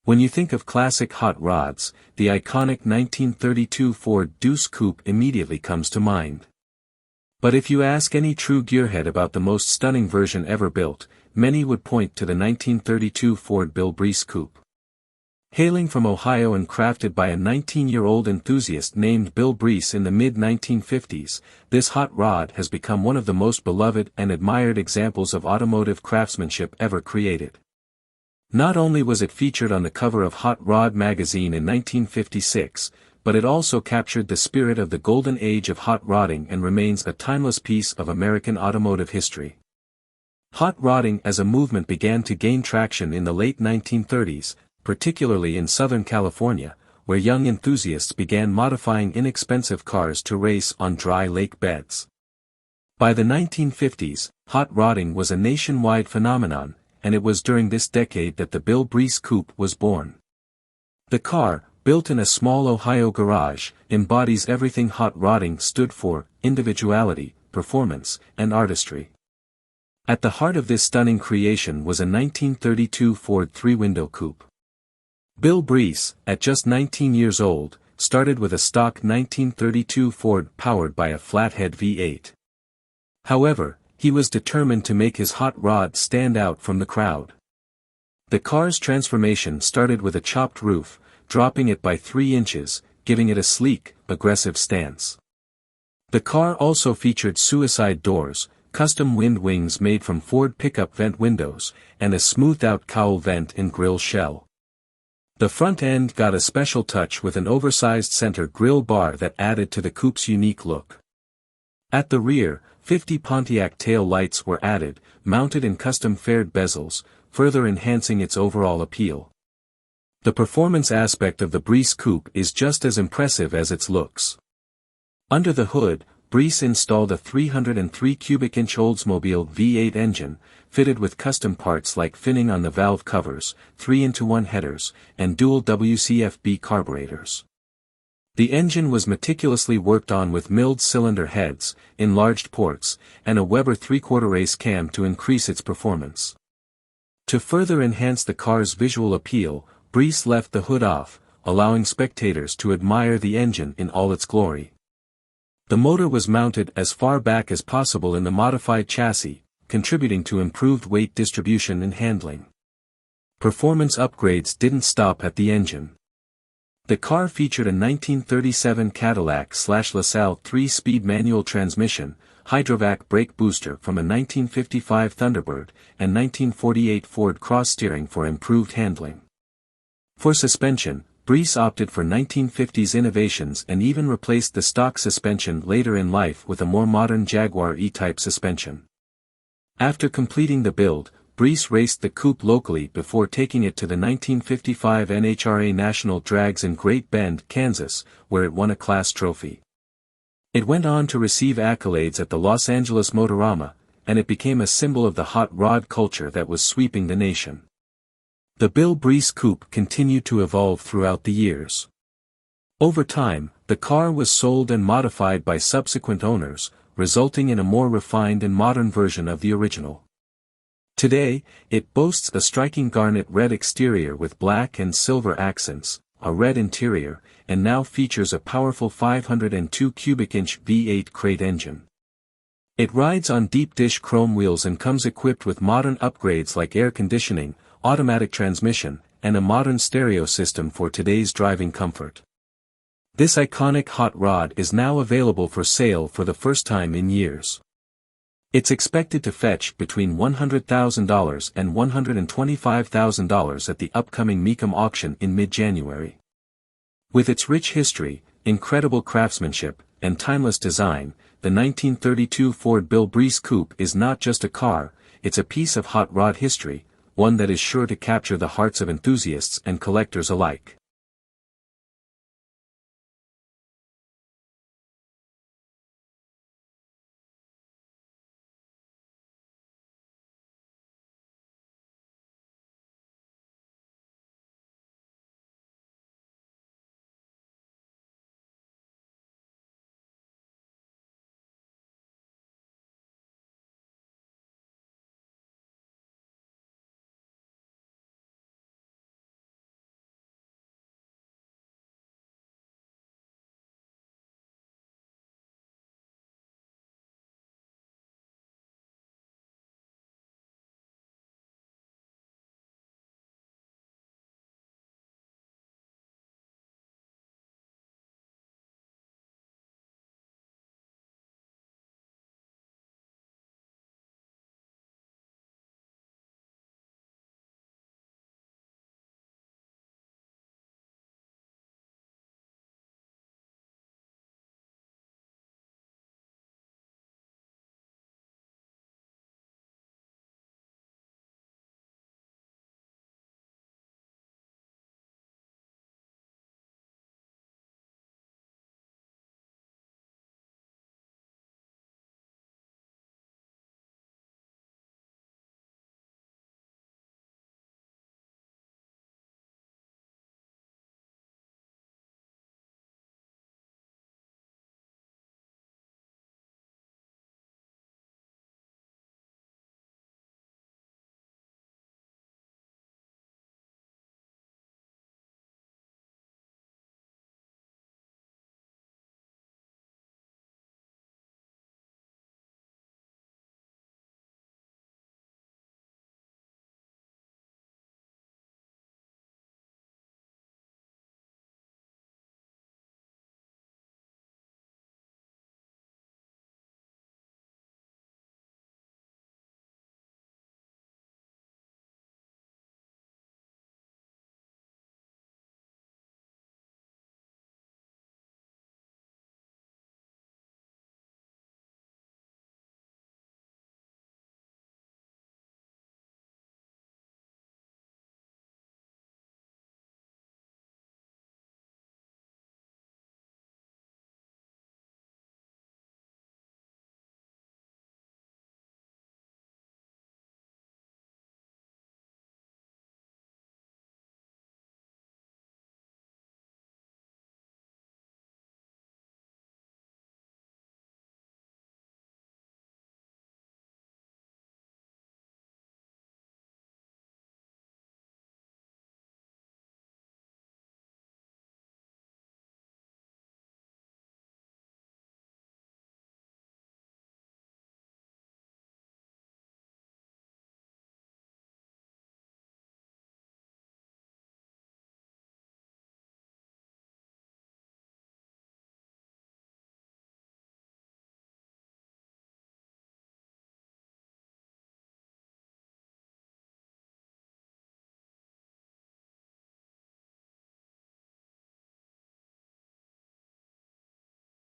When you think of classic hot rods, the iconic 1932 Ford Deuce Coupe immediately comes to mind. But if you ask any true gearhead about the most stunning version ever built, many would point to the 1932 Ford Bill Breece Coupe. Hailing from Ohio and crafted by a 19-year-old enthusiast named Bill Breece in the mid-1950s, this hot rod has become one of the most beloved and admired examples of automotive craftsmanship ever created. Not only was it featured on the cover of Hot Rod magazine in 1956, but it also captured the spirit of the golden age of hot rodding and remains a timeless piece of American automotive history. Hot rodding as a movement began to gain traction in the late 1930s, particularly in Southern California, where young enthusiasts began modifying inexpensive cars to race on dry lake beds. By the 1950s, hot rodding was a nationwide phenomenon, and it was during this decade that the Bill Breece Coupe was born. The car, built in a small Ohio garage, embodies everything hot rodding stood for: individuality, performance, and artistry. At the heart of this stunning creation was a 1932 Ford three-window coupe. Bill Breece, at just 19 years old, started with a stock 1932 Ford powered by a flathead V8. However, he was determined to make his hot rod stand out from the crowd. The car's transformation started with a chopped roof, dropping it by 3 inches, giving it a sleek, aggressive stance. The car also featured suicide doors, custom wind wings made from Ford pickup vent windows, and a smoothed-out cowl vent and grille shell. The front end got a special touch with an oversized center grille bar that added to the coupe's unique look. At the rear, 50 Pontiac tail lights were added, mounted in custom faired bezels, further enhancing its overall appeal. The performance aspect of the Breece Coupe is just as impressive as its looks. Under the hood, Breece installed a 303 cubic inch Oldsmobile V8 engine, fitted with custom parts like finning on the valve covers, 3-into-1 headers, and dual WCFB carburetors. The engine was meticulously worked on with milled cylinder heads, enlarged ports, and a Weber 3/4 ace cam to increase its performance. To further enhance the car's visual appeal, Breece left the hood off, allowing spectators to admire the engine in all its glory. The motor was mounted as far back as possible in the modified chassis, contributing to improved weight distribution and handling. Performance upgrades didn't stop at the engine. The car featured a 1937 Cadillac/LaSalle 3-speed manual transmission, hydrovac brake booster from a 1955 Thunderbird, and 1948 Ford Cross steering for improved handling. For suspension, Breece opted for 1950s innovations and even replaced the stock suspension later in life with a more modern Jaguar E-Type suspension. After completing the build, Breece raced the coupe locally before taking it to the 1955 NHRA National Drags in Great Bend, Kansas, where it won a class trophy. It went on to receive accolades at the Los Angeles Motorama, and it became a symbol of the hot rod culture that was sweeping the nation. The Bill Breece Coupe continued to evolve throughout the years. Over time, the car was sold and modified by subsequent owners, resulting in a more refined and modern version of the original. Today, it boasts a striking garnet red exterior with black and silver accents, a red interior, and now features a powerful 502 cubic inch V8 crate engine. It rides on deep dish chrome wheels and comes equipped with modern upgrades like air conditioning, automatic transmission, and a modern stereo system for today's driving comfort. This iconic hot rod is now available for sale for the first time in years. It's expected to fetch between $100,000 and $125,000 at the upcoming Mecum auction in mid-January. With its rich history, incredible craftsmanship, and timeless design, the 1932 Ford Bill Breece Coupe is not just a car, it's a piece of hot rod history, one that is sure to capture the hearts of enthusiasts and collectors alike.